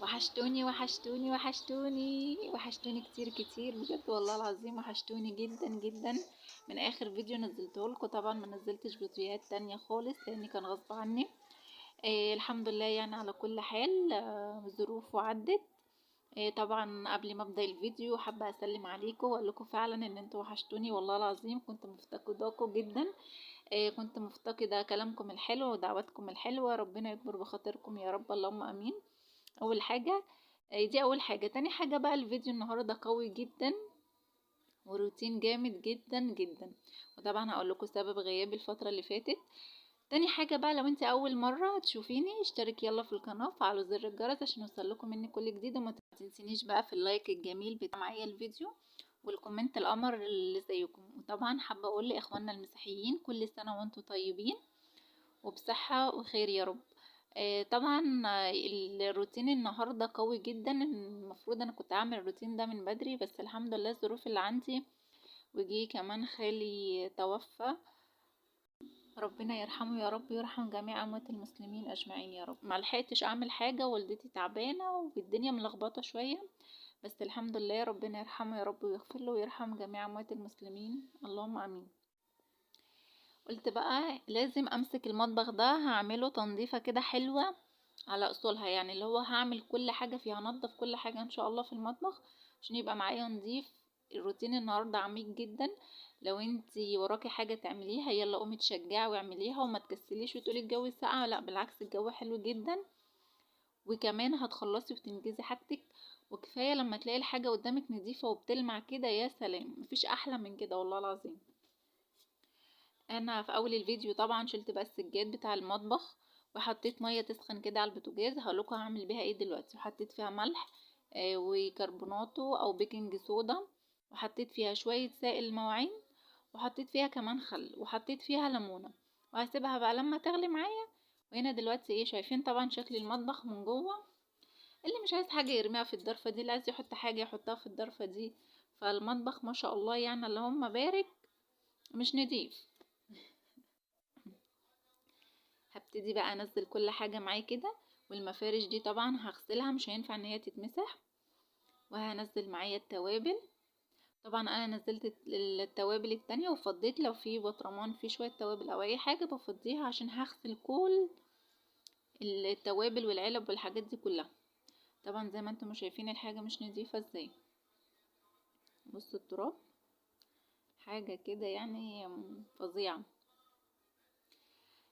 وحشتوني وحشتوني وحشتوني وحشتوني كتير كتير بجد والله العظيم، وحشتوني جدا جدا. من اخر فيديو نزلته لكم طبعا ما نزلتش فيديوهات تانية خالص لاني كان غصب عني. الحمد لله يعني على كل حال، ظروف وعدت. طبعا قبل ما ابدا الفيديو حابه اسلم عليكم واقول لكم فعلا ان انتوا وحشتوني والله العظيم، كنت مفتقداكم جدا. كنت مفتقده كلامكم الحلو ودعواتكم الحلوه، ربنا يكبر بخاطركم يا رب، اللهم امين. اول حاجه، دي اول حاجه. تاني حاجه بقى، الفيديو النهارده قوي جدا وروتين جامد جدا جدا، وطبعا هقول لكم سبب غيابي الفتره اللي فاتت. تاني حاجه بقى، لو انت اول مره تشوفيني اشترك يلا في القناه وفعلوا زر الجرس عشان يوصلكم مني كل جديد، وما تنسينيش بقى في اللايك الجميل بتاع معايا الفيديو والكومنت القمر اللي زيكم. وطبعا حابه اقول لاخواننا المسيحيين كل سنه وانتم طيبين وبصحة وخير يا رب. طبعا الروتين النهاردة قوي جدا. المفروض انا كنت اعمل الروتين ده من بدري، بس الحمد لله الظروف اللي عندي وجي كمان خالي توفى، ربنا يرحمه يا رب، يرحم جميع اموات المسلمين اجمعين يا رب. ما لحقتش اعمل حاجة، والدتي تعبانة والدنيا ملخبطة شوية، بس الحمد لله ربنا يرحمه يا رب ويغفر له ويرحم جميع اموات المسلمين اللهم امين. قلت بقى لازم امسك المطبخ ده، هعمله تنظيفة كده حلوة على اصولها، يعني اللي هو هعمل كل حاجة فيها، هنضف كل حاجة ان شاء الله في المطبخ عشان يبقى معايا نظيف. الروتين النهاردة عميق جدا، لو انتي وراكي حاجة تعمليها يلا قومي تشجعي واعمليها وما تكسليش وتقولي الجو ساقع، لا بالعكس الجو حلو جدا، وكمان هتخلصي وتنجزي حاجتك. وكفاية لما تلاقي الحاجة قدامك نظيفة وبتلمع كده، يا سلام مفيش احلى من كده والله العظيم. انا في اول الفيديو طبعا شلت بقى السجاد بتاع المطبخ وحطيت ميه تسخن كده على البوتاجاز، هقولكوا هعمل بيها ايه دلوقتي. وحطيت فيها ملح وكربوناتو او بيكنج صودا، وحطيت فيها شويه سائل مواعين، وحطيت فيها كمان خل، وحطيت فيها ليمونه، وهسيبها بقى لما تغلي معايا. وهنا دلوقتي ايه، شايفين طبعا شكل المطبخ من جوه. اللي مش عايز حاجه يرميها في الضرفه دي، اللي عايز يحط حاجه يحطها في الضرفه دي. فالمطبخ ما شاء الله يعني اللهم بارك، مش نضيف. هبتدي بقى انزل كل حاجة معايا كده، والمفارش دي طبعا هغسلها مش هينفع ان هي تتمسح. وهنزل معايا التوابل، طبعا انا نزلت التوابل التانية وفضيت لو في برطمان فيه شوية توابل او اي حاجة بفضيها عشان هغسل كل التوابل والعلب والحاجات دي كلها. طبعا زي ما انتم شايفين الحاجة مش نظيفة ازاي، بصوا التراب حاجة كده يعني فظيعة.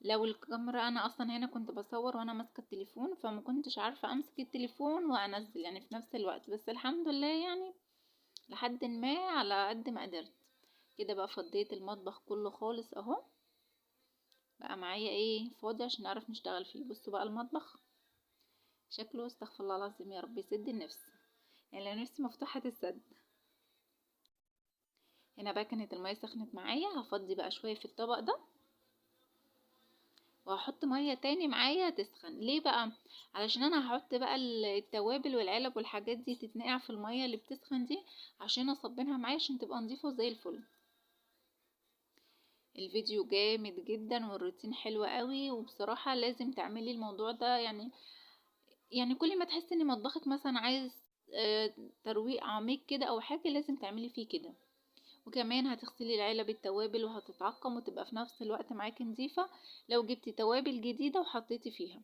لو الكاميرا، انا اصلا هنا كنت بصور وانا ماسكه التليفون فما كنتش عارفه امسك التليفون وانزل يعني في نفس الوقت، بس الحمد لله يعني لحد ما على قد ما قدرت. كده بقى فضيت المطبخ كله خالص اهو، بقى معايا ايه فاضي عشان نعرف نشتغل فيه. بصوا بقى المطبخ شكله استغفر الله العظيم يا رب يسد النفس، يعني لو نفسي مفتوحه السد. هنا بقى كانت الميه سخنت معايا، هفضي بقى شويه في الطبق ده وهحط ميه تاني معايا تسخن. ليه بقى؟ علشان انا هحط بقى التوابل والعلب والحاجات دي تتنقع في الميه اللي بتسخن دي عشان اصبنها معايا عشان تبقى نظيفه زي الفل. الفيديو جامد جدا والروتين حلو قوي، وبصراحه لازم تعملي الموضوع ده. يعني كل ما تحسي ان مطبخك مثلا عايز ترويق عميق كده او حاجه لازم تعملي فيه كده. وكمان هتغسلي العلب التوابل وهتتعقم وتبقى في نفس الوقت معاكي نظيفه لو جبتي توابل جديده وحطيتي فيها.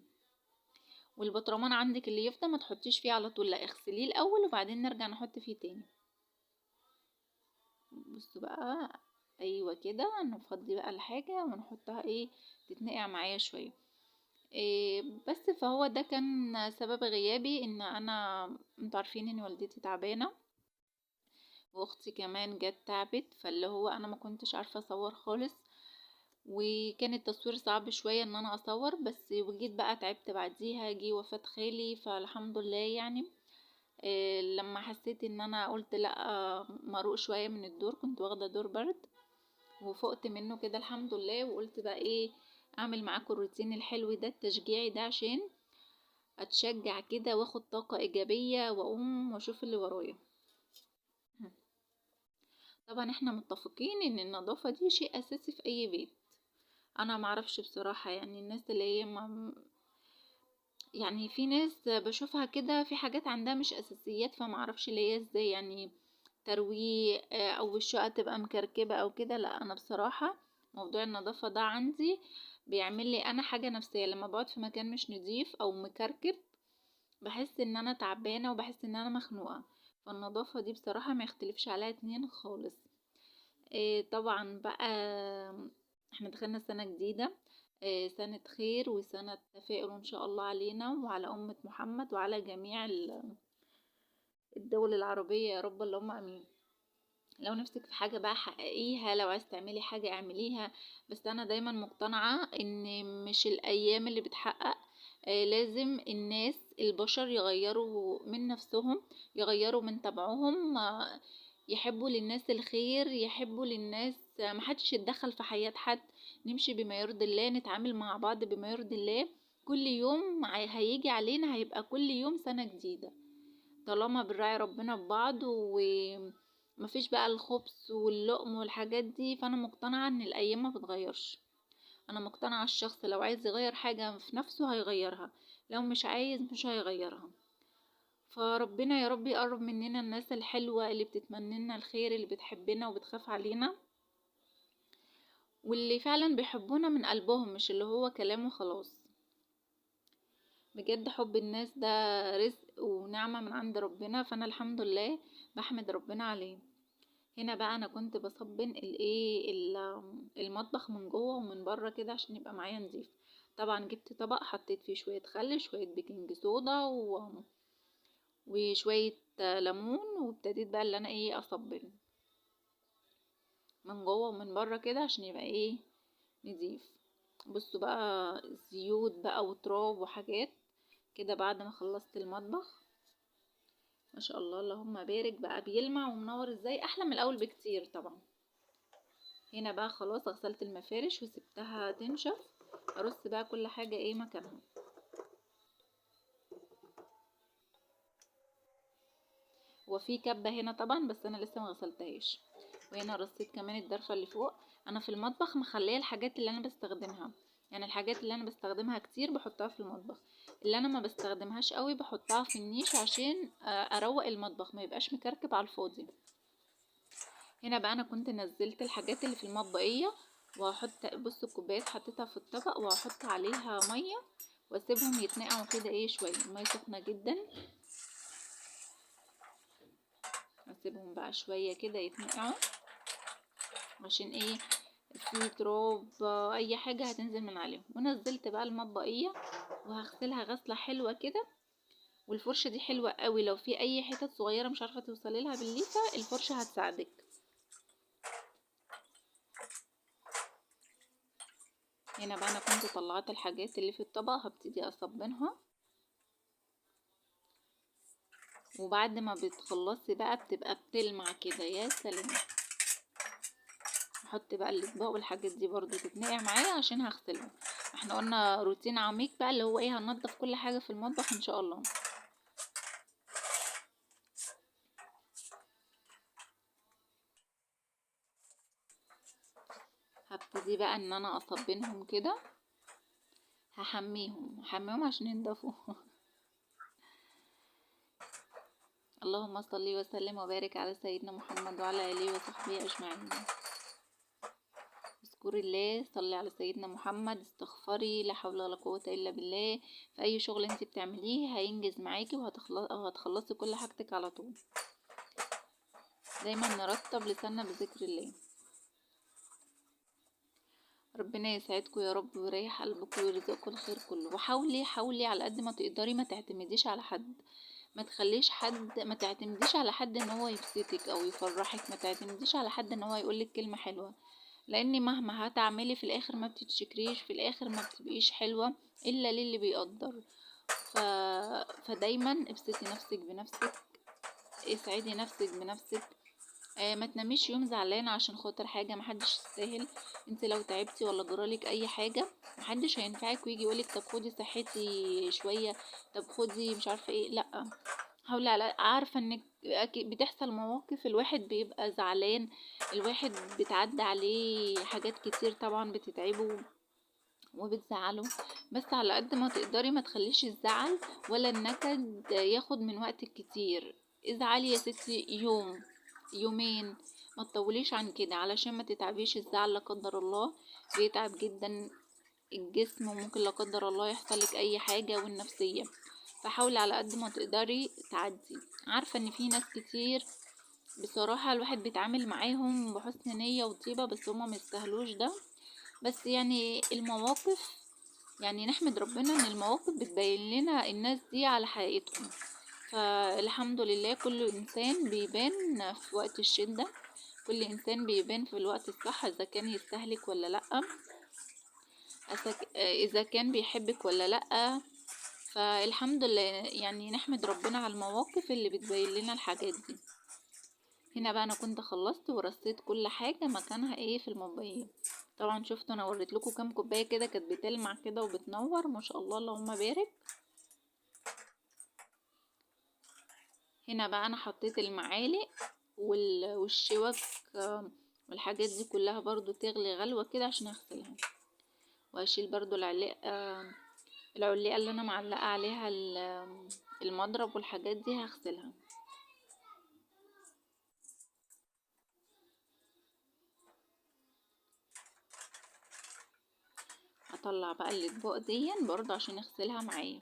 والبطرمان عندك اللي يفضى ما تحطيش فيه على طول، لا اغسليه الاول وبعدين نرجع نحط فيه تاني. بصوا بقى، ايوه كده نفضي بقى الحاجه ونحطها ايه تتنقع معايا شويه. إيه بس فهو ده كان سبب غيابي، ان انا انتوا عارفين ان والدتي تعبانه واختي كمان جت تعبت، فاللي هو انا ما كنتش عارفه اصور خالص، وكان التصوير صعب شويه ان انا اصور. بس وجيت بقى تعبت بعديها، جه وفاة خالي، فالحمد لله يعني. لما حسيت ان انا قلت لا، مروق شويه من الدور، كنت واخده دور برد وفقت منه كده الحمد لله. وقلت بقى ايه، اعمل معاكم الروتين الحلو ده التشجيعي ده عشان اتشجع كده واخد طاقه ايجابيه واقوم واشوف اللي ورايا. طبعا احنا متفقين ان النظافه دي شيء اساسي في اي بيت. انا معرفش بصراحه، يعني الناس اللي هي ما يعني في ناس بشوفها كده في حاجات عندها مش اساسيات، فمعرفش اللي هي ازاي يعني ترويق او الشقة تبقى مكركبة او كده. لا انا بصراحة موضوع النظافة ده عندي بيعمل لي انا حاجة نفسية. لما بقعد في مكان مش نضيف او مكركب بحس ان انا تعبانة وبحس ان انا مخنوقة. فالنظافة دي بصراحة ما يختلفش عليها اتنين خالص. طبعا بقى احنا دخلنا سنة جديدة، سنة خير وسنة تفاؤل ان شاء الله علينا وعلى أمة محمد وعلى جميع الدول العربية يا رب، اللهم امين. لو نفسك في حاجة بقى حققيها، لو عايز تعملي حاجة اعمليها. بس انا دايما مقتنعة ان مش الايام اللي بتحقق، لازم الناس البشر يغيروا من نفسهم، يغيروا من طبعهم، يحبوا للناس الخير، يحبوا للناس، محدش يتدخل في حياة حد. نمشي بما يرضي الله، نتعامل مع بعض بما يرضي الله. كل يوم هيجي علينا هيبقى كل يوم سنة جديدة، طالما بنراعي ربنا ببعض ومفيش بقى الخبث واللقم والحاجات دي. فانا مقتنعة ان الايام ما بتغيرش. انا مقتنعة الشخص لو عايز يغير حاجة في نفسه هيغيرها، لو مش عايز مش هيغيرها. فربنا يا رب يقرب مننا الناس الحلوة اللي بتتمنى لنا الخير، اللي بتحبنا وبتخاف علينا، واللي فعلا بيحبونا من قلبهم، مش اللي هو كلام وخلاص. بجد حب الناس ده رزق ونعمة من عند ربنا، فانا الحمد لله بحمد ربنا عليه. هنا بقى انا كنت بصبن المطبخ من جوه ومن بره كده عشان يبقى معايا نضيف. طبعا جبت طبق حطيت فيه شويه خل، شويه بيكنج صودا وشويه ليمون، وابتديت بقى اللي انا اصبن من جوه ومن بره كده عشان يبقى نضيف. بصوا بقى زيوت بقى وتراب وحاجات كده بعد ما خلصت المطبخ. ما شاء الله اللهم بارك، بقى بيلمع ومنور ازاي، احلى من الاول بكتير طبعا. هنا بقى خلاص غسلت المفارش وسبتها تنشف، ارص بقى كل حاجة مكانها. وفي كبة هنا طبعا بس انا لسه ما غسلتهاش. وهنا رصيت كمان الدرفة اللي فوق. انا في المطبخ مخليه الحاجات اللي انا بستخدمها، يعني الحاجات اللي انا بستخدمها كتير بحطها في المطبخ، اللي انا ما بستخدمهاش قوي بحطها في النيش عشان اروق المطبخ ما يبقاش مكركب على الفاضي. هنا بقى انا كنت نزلت الحاجات اللي في المطبقية، وهحط بصوا الكوبايات حطيتها في الطبق وهحط عليها مية واسيبهم يتنقعوا كده شوية. المية سخنة جدا، اسيبهم بقى شوية كده يتنقعوا عشان في تراب اي حاجة هتنزل من عليهم. ونزلت بقى المطبقية وهغسلها غسلة حلوة كده. والفرشة دي حلوة قوي، لو في اي حتت صغيرة مش عارفة توصلي لها بالليفة الفرشة هتساعدك. هنا بقى انا كنت طلعت الحاجات اللي في الطبق هبتدي اصبنها. وبعد ما بتخلصي بقى بتبقى بتلمع كده، يا سلام. احط بقى الاطباق والحاجات دي برضو تتنقع معايا عشان هغسلهم. احنا قلنا روتين عميق بقى اللي هو هننضف كل حاجة في المطبخ ان شاء الله. هبتدي بقى ان انا اصبنهم كده، هحميهم عشان ينضفوا. اللهم صل وسلم وبارك على سيدنا محمد وعلى اله وصحبه اجمعين. اذكري الله، صلي على سيدنا محمد، استغفري، لا حول ولا قوة الا بالله. في اي شغل انت بتعمليه هينجز معاكي وهتخلصي كل حاجتك على طول. دايما نرتب لساننا بذكر الله. ربنا يسعدكم يا رب ويريح قلبكم ويرزقكم الخير كله. وحاولي على قد ما تقدري ما تعتمديش على حد، ما تعتمديش على حد ان هو يبسطك او يفرحك، ما تعتمديش على حد ان هو يقولك كلمة حلوة، لان مهما هتعملي في الاخر ما بتتشكريش، في الاخر ما بتبقيش حلوة الا للي بيقدر. ف... فدايما ابسطي نفسك بنفسك، اسعدي نفسك بنفسك. ما تناميش يوم زعلانه عشان خاطر حاجه، محدش يستاهل. انت لو تعبتي ولا جرالك اي حاجه محدش هينفعك ويجي يقولك طب خدي صحتي شويه، طب خدي مش عارفه لا. حاولي على عارفه انك بتحصل مواقف الواحد بيبقى زعلان، الواحد بتعدي عليه حاجات كتير طبعا بتتعبه وبتزعله. بس على قد ما تقدري ما تخليش الزعل ولا النكد ياخد من وقتك كتير. ازعلي يا ستي يوم يومين، ما تطوليش عن كده علشان ما تتعبيش. الزعل لا قدر الله بيتعب جدا الجسم، وممكن لا قدر الله يحصلك اي حاجة والنفسية. فحاولي على قد ما تقدري تعدي. عارفة ان في ناس كتير بصراحة الواحد بيتعامل معاهم بحسن نية وطيبة، بس هما ميستاهلوش ده. بس يعني المواقف، يعني نحمد ربنا ان المواقف بتبين لنا الناس دي على حقيقتهم. فالحمد لله كل انسان بيبان في وقت الشدة، كل انسان بيبان في الوقت الصح اذا كان يستهلك ولا لا، اذا كان بيحبك ولا لا. فالحمد لله يعني نحمد ربنا على المواقف اللي بتبين لنا الحاجات دي. هنا بقى انا كنت خلصت ورصيت كل حاجة مكانها ايه في المطبخ. طبعا شفتوا انا وريت لكم كام كوبايه كده كانت بتلمع كده وبتنور ما شاء الله اللهم بارك. هنا بقى انا حطيت المعالق والشوك والحاجات دي كلها برضو تغلي غلوه كده عشان اغسلها. واشيل برضو العلقه اللي انا معلقه عليها المضرب والحاجات دي هغسلها. هطلع بقى الاطباق دي برضو عشان اغسلها معايا.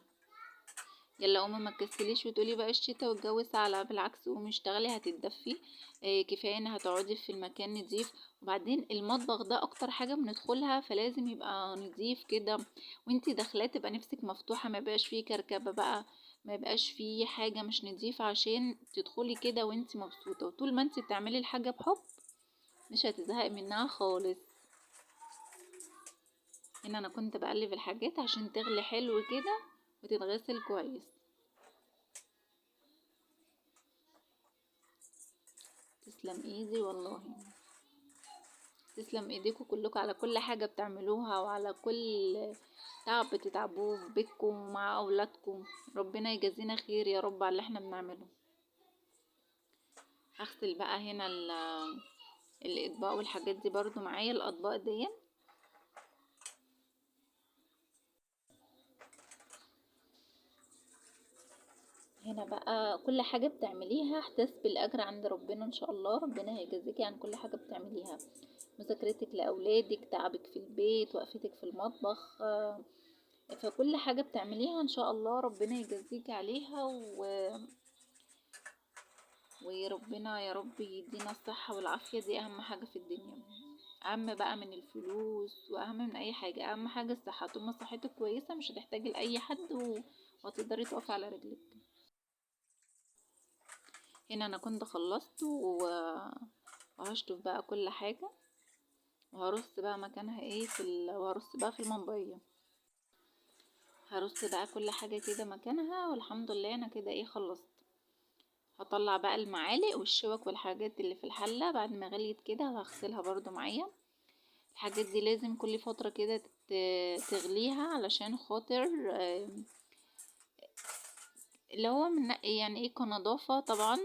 يلا قومي ما تكسليش وتقولي بقى الشتا والجو ساقع، بالعكس قومي اشتغلي هتتدفي. كفايه ان هتقعدي في المكان نضيف. وبعدين المطبخ ده اكتر حاجه بندخلها فلازم يبقى نضيف كده، وانتي داخلاه تبقى نفسك مفتوحه، ما يبقاش فيه كركبه بقى، ما يبقاش فيه حاجه مش نضيفه، عشان تدخلي كده وانتي مبسوطه. وطول ما انتي بتعملي الحاجه بحب مش هتزهقي منها خالص. هنا انا كنت بقلب الحاجات عشان تغلي حلو كده وتتغسل كويس. تسلم ايدي والله، تسلم ايديكم كلكم على كل حاجة بتعملوها وعلى كل تعب بتتعبوه في بيتكم ومع اولادكم. ربنا يجازينا خير يا رب على اللي احنا بنعمله. هغسل بقى هنا الاطباق والحاجات دي برضو معايا. الاطباق دي هنا بقى كل حاجة بتعمليها احتسبي الأجر عند ربنا إن شاء الله. ربنا هيجازيكي عن كل حاجة بتعمليها، مذاكرتك لأولادك، تعبك في البيت، وقفتك في المطبخ. فكل حاجة بتعمليها إن شاء الله ربنا يجازيكي عليها وربنا يا رب يدينا الصحة والعافية. دي أهم حاجة في الدنيا، أهم بقى من الفلوس وأهم من أي حاجة. أهم حاجة الصحة. طول ما صحتك كويسة مش هتحتاجي لأي حد وهتقدري تقفي على رجلك. هنا انا كنت خلصت وهشطف بقى كل حاجة، وهرص بقى مكانها ايه وهرص بقى في المنبية. هرص بقى كل حاجة كده مكانها، والحمد لله انا كده ايه خلصت. هطلع بقى المعالق والشوك والحاجات اللي في الحلة بعد ما غليت كده، وهغسلها برضو معايا. الحاجات دي لازم كل فترة كده تغليها علشان خاطر اللي هو من يعني ايه كنظافة. طبعا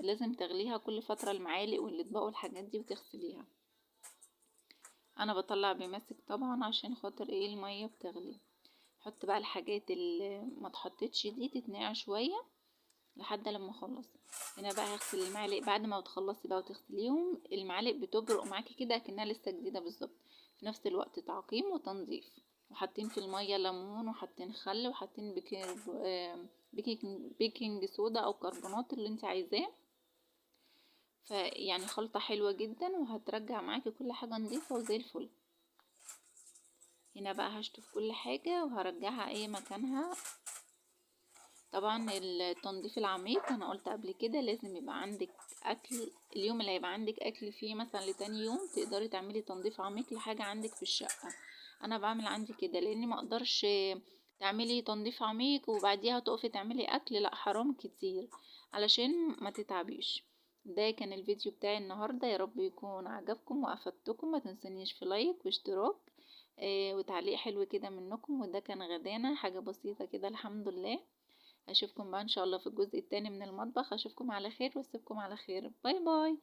لازم تغليها كل فترة المعالق والاطباق والحاجات دي وتغسليها. انا بطلع بماسك طبعا عشان خاطر ايه المية بتغلي. حط بقى الحاجات اللي ما تحطتش دي تتنقع شوية لحد لما اخلص. هنا بقى هغسل المعالق. بعد ما بتخلصي بقى وتغسليهم المعالق بتبرق معاكي كده كأنها لسه جديدة بالظبط. في نفس الوقت تعقيم وتنظيف. وحاطين في المية ليمون، وحاطين خل، وحاطين بيكنج صودا او كربونات اللي انت عايزاه. فيعني خلطة حلوة جدا وهترجع معاكي كل حاجة نظيفة وزي الفل. هنا بقى هشطف كل حاجة وهرجعها اي مكانها. طبعا التنظيف العميق انا قلت قبل كده لازم يبقى عندك اكل. اليوم اللي هيبقى عندك اكل فيه مثلا لتاني يوم تقدري تعملي تنظيف عميق لحاجة عندك في الشقة. انا بعمل عندي كده لاني ما اقدرش تعملي تنظيف عميق وبعديها تقفي تعملي اكل، لا حرام كتير علشان ما تتعبيش. ده كان الفيديو بتاعي النهاردة، يا رب يكون عجبكم وافدتكم. ما تنسونيش في لايك واشتراك وتعليق حلو كده منكم. وده كان غدانا حاجة بسيطة كده الحمد لله. اشوفكم بقى ان شاء الله في الجزء التاني من المطبخ. اشوفكم على خير واسيبكم على خير. باي باي.